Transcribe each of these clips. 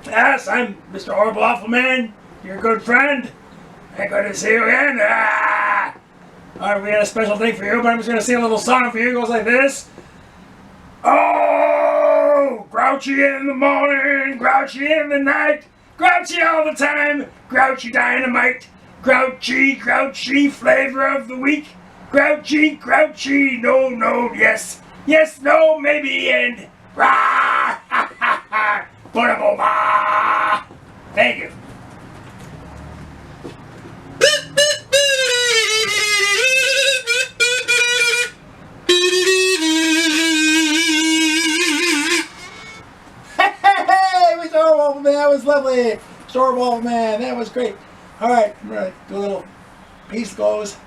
Yes, I'm Mr. Horrible Awful Man, your good friend. I'm good to see you again. Ah! Alright, we got a special thing for you, but I'm just going to sing a little song for you. It goes like this. Oh, grouchy in the morning, grouchy in the night, grouchy all the time, grouchy dynamite, grouchy, grouchy flavor of the week, grouchy, grouchy, no, no, yes, yes, no, maybe, and rah, ha, ha, ha, ba. Thank you. Oh man, that was lovely. Storewall man, that was great. Alright, I'm gonna do a little piece goes.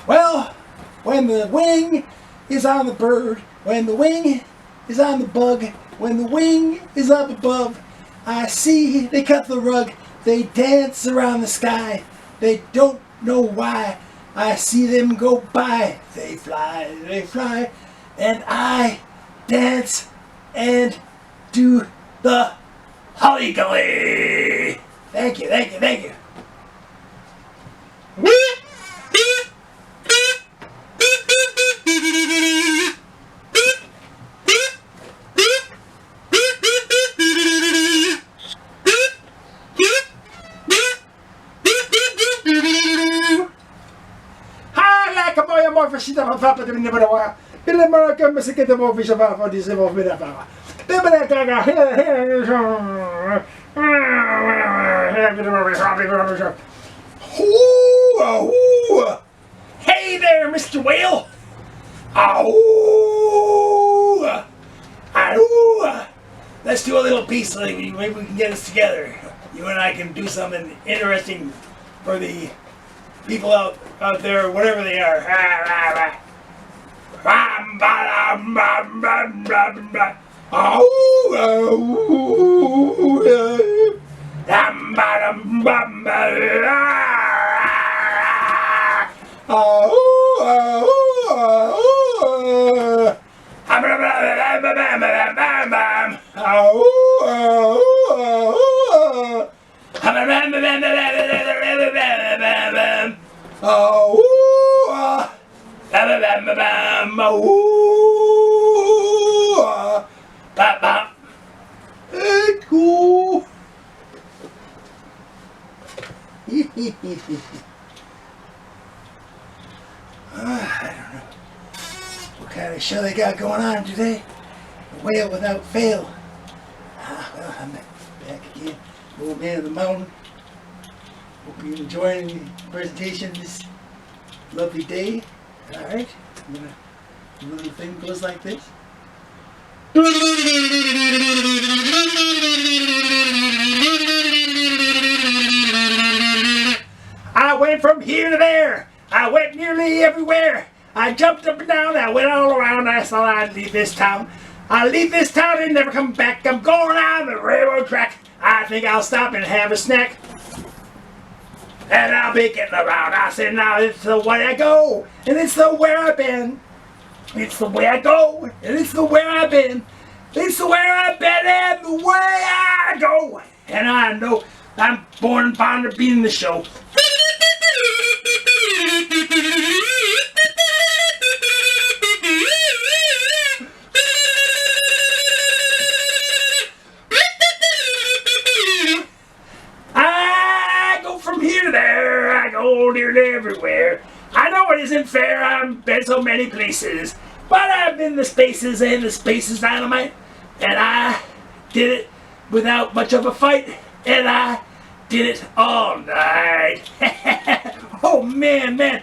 Well, when the wing is on the bird, when the wing is on the bug, when the wing is up above, I see they cut the rug, they dance around the sky, they don't know why. I see them go by, they fly, and I dance and do the holly gully. Thank you, thank you, thank you. I like a boy more for shit of a papa to never know. Bill American Messica of office of our disabled with a power. Hey there, Mr. Whale! Let's do a little piece, maybe we can get us together. You and I can do something interesting for the people out there, whatever they are. Cool. I don't know what kind of show they got going on today. A whale without fail. Well, I'm back again. Old man of the mountain. Hope you're enjoying the presentation this lovely day. Alright, the little thing goes like this. I went from here to there. I went nearly everywhere. I jumped up and down. I went all around. I thought I'd leave this town. I'll leave this town and never come back. I'm going on the railroad track. I think I'll stop and have a snack. And I'll be getting around. I said, now it's the way I go. And it's the way I've been. It's the way I go. And it's the way I've been. It's the way I've been and the way I go. And I know I'm born and bound to be in the show. I go from here to there. I go nearly everywhere. I know it isn't fair. I've been so many places. But I've been the spaces and the spaces dynamite. And I did it without much of a fight. And I did it all night. Oh man, man.